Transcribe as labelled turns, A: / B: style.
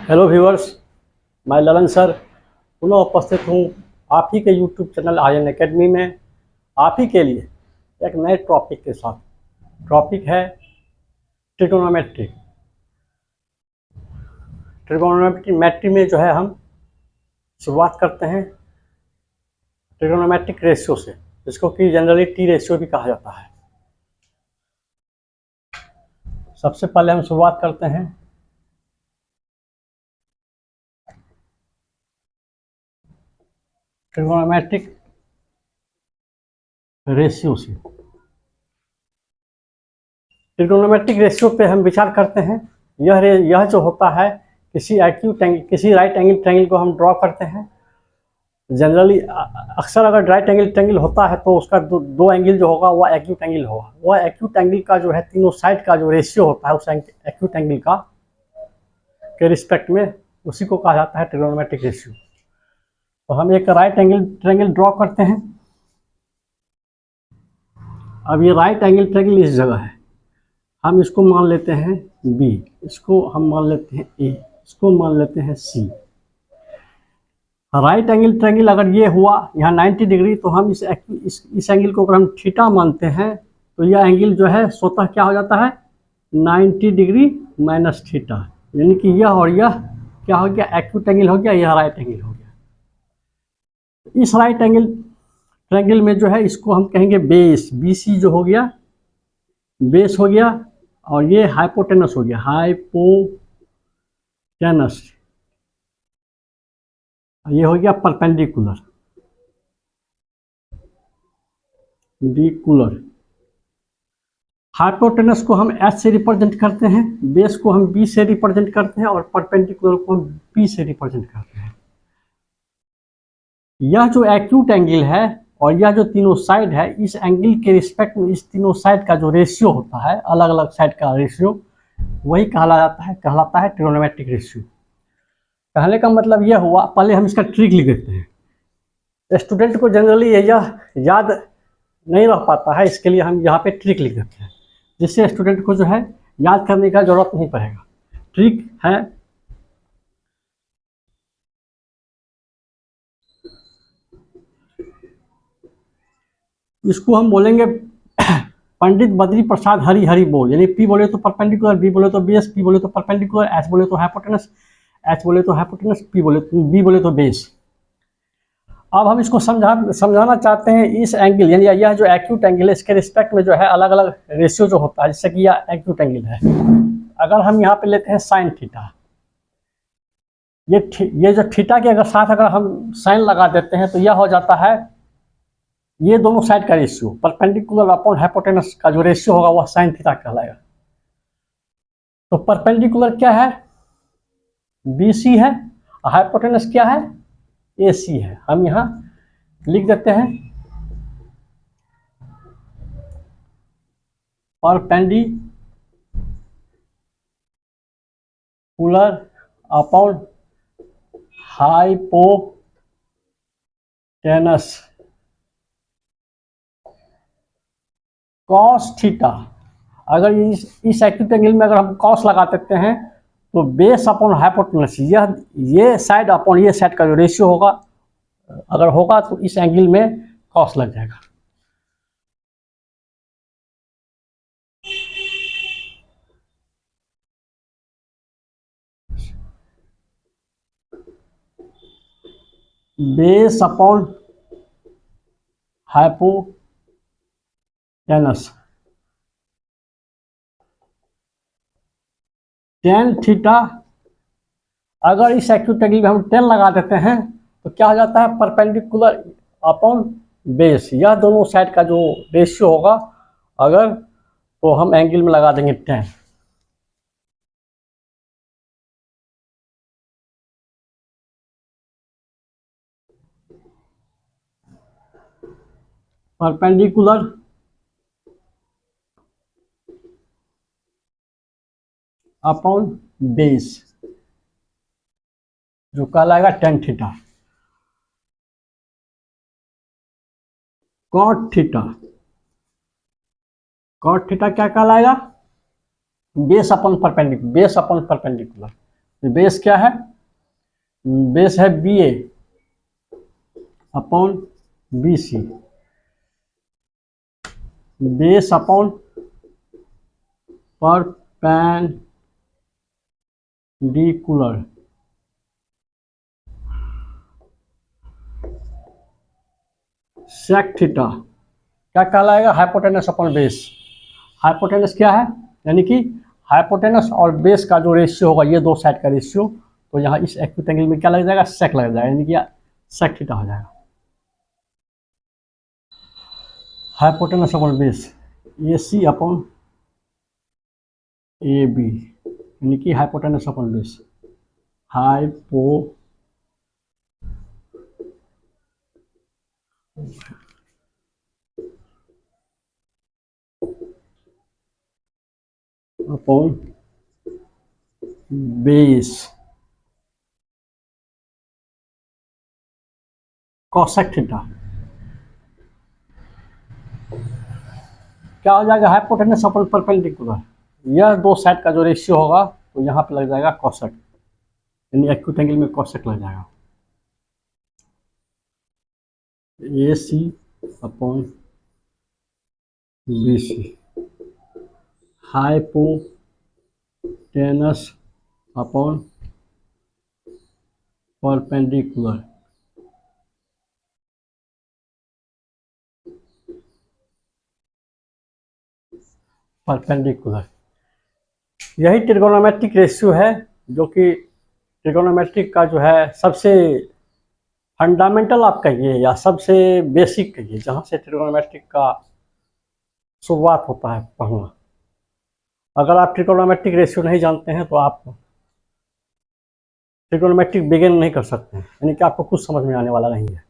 A: Hello viewers, मैं Lalan sir पुनः उपस्थित हूँ आप ही के यूट्यूब चैनल आर्यन एकेडमी में आप ही के लिए एक नए टॉपिक के साथ। टॉपिक है ट्रिगोनोमेट्री। ट्रिगोनोमेट्री में जो है हम शुरुआत करते हैं ट्रिगोनोमेट्रिक रेशियो से, जिसको कि जनरली टी रेशियो भी कहा जाता है। सबसे पहले हम शुरुआत करते हैं ट्रिगोनोमेट्रिक रेशियो से। ट्रिगोनोमेट्रिक रेशियो पे हम विचार करते हैं। यह जो होता है किसी राइट एंगल ट्रायंगल को हम ड्रॉ करते हैं। जनरली अक्सर अगर राइट एंगल ट्रायंगल होता है तो उसका दो एंगल जो होगा वह एक्यूट एंगल होगा। वह एक्यूट एंगल का जो है तीनों साइड का जो रेशियो होता है उस एक्यूट एंगल का के रिस्पेक्ट में उसी को कहा जाता है ट्रिगोनोमेट्रिक रेशियो। तो हम एक राइट एंगल ट्रायंगल ड्रॉ करते हैं। अब ये राइट एंगल ट्रायंगल इस जगह है, हम इसको मान लेते हैं बी, इसको हम मान लेते हैं ए, इसको मान लेते हैं सी। राइट एंगल ट्रायंगल अगर ये हुआ यहाँ 90 डिग्री, तो हम इस एंगल को अगर हम थीटा मानते हैं तो यह एंगल जो है स्वतः क्या हो जाता है 90 डिग्री माइनस थीटा, यानी कि यह और यह क्या हो गया एक्यूट एंगल हो गया, यह राइट एंगल हो गया। इस राइट एंगल ट्रायंगल में जो है इसको हम कहेंगे बेस, BC जो हो गया बेस हो गया, और ये हाइपोटेनस हो गया, हाइपोटेनस ये हो गया परपेंडिकुलर, डिकुलर। हाइपोटेनस को हम H से रिप्रेजेंट करते हैं, बेस को हम B से रिप्रेजेंट करते हैं, और परपेंडिकुलर को हम P से रिप्रेजेंट करते हैं। यह जो एक्यूट एंगल है और यह जो तीनों साइड है, इस एंगल के रिस्पेक्ट में इस तीनों साइड का जो रेशियो होता है, अलग अलग साइड का रेशियो, वही कहलाता है ट्रिगोनोमेट्रिक रेशियो। कहने का मतलब यह हुआ, पहले हम इसका ट्रिक लिख देते हैं। स्टूडेंट को जनरली यह याद नहीं रह पाता है, इसके लिए हम यहाँ पे ट्रिक लिख देते हैं, जिससे स्टूडेंट को जो है याद करने का जरूरत नहीं पड़ेगा। ट्रिक है इसको हम बोलेंगे पंडित बद्री प्रसाद हरि हरि बोल, यानी P बोले तो परपेंडिकुलर, B बोले तो बेस, P बोले तो परपेंडिकुलर, H बोले तो हाइपोटेनस, H बोले तो हाइपोटेनस, B बोले तो बेस। अब हम इसको समझाना चाहते हैं इस एंगल, यानी यह जो एक्यूट एंगल है इसके रिस्पेक्ट में जो है अलग अलग रेशियो जो होता है, जैसे कि यह एक्यूट एंगल है। अगर हम यहाँ पे लेते हैं साइन थीटा, ये जो थीटा के साथ अगर हम साइन लगा देते हैं तो यह हो जाता है ये दोनों साइड का रेशियो, परपेंडिकुलर अपॉन हाइपोटेनस का जो रेशियो होगा वह साइन थीटा कहलाएगा। तो परपेंडिकुलर क्या है BC है, हाइपोटेनस क्या है AC है। हम यहाँ लिख देते हैं perpendicular upon hypotenuse cos theta. अगर इस एक्यूट एंगल में अगर हम कॉस लगा देते हैं तो बेस अपॉन हाइपोटेनस, ये साइड अपॉन ये साइड का जो रेशियो होगा अगर होगा तो इस एंगल में कॉस लग जाएगा। Base upon hypotenuse tan theta, अगर इस एक्यूट एंगल में हम 10 लगा देते हैं तो क्या हो जाता है परपेंडिकुलर अपॉन बेस, यह दोनों साइड का जो रेशियो होगा अगर तो हम एंगल में लगा देंगे 10। परपेंडिकुलर अपॉन बेस जो कहलाएगा टेन थीटा। कॉट थीटा क्या कहलाएगा बेस अपॉन परपेंडिकुलर। बेस क्या है? बेस है BA upon BC, base upon perpendicular. Sec theta क्या कहलाएगा? Hypotenuse upon base. हाइपोटेनस क्या है? यानी कि हाइपोटेनस और बेस का जो रेशियो होगा, ये दो साइड का रेशियो, तो यहाँ इस एक्यूट एंगल में क्या लग जाएगा? सेक लग जाएगा, यानी कि सेक थीटा हो जाएगा। Hypotenuse upon base AC upon AB, यानी कि hypotenuse upon base, hypo upon base cosec theta. क्या हो जाएगा? Hypotenuse upon perpendicular. यह दो साइड का जो रेशियो होगा, तो यहाँ पे लग जाएगा कोसेक, यानी एक्यूट एंगल में कोसेक लग जाएगा। AC upon BC, hypotenuse upon perpendicular, यही ट्रिगोनोमेट्रिक रेशियो है, जो कि ट्रिगोनोमेट्रिक का जो है सबसे फंडामेंटल आप कहिए या सबसे बेसिक कहिए, जहाँ से ट्रिगोनोमेट्रिक का शुरुआत होता है पढ़ना। अगर आप ट्रिगोनोमेट्रिक रेशियो नहीं जानते हैं तो आप ट्रिगोनोमेट्रिक बिगिन नहीं कर सकते हैं, यानी कि आपको कुछ समझ में आने वाला नहीं है।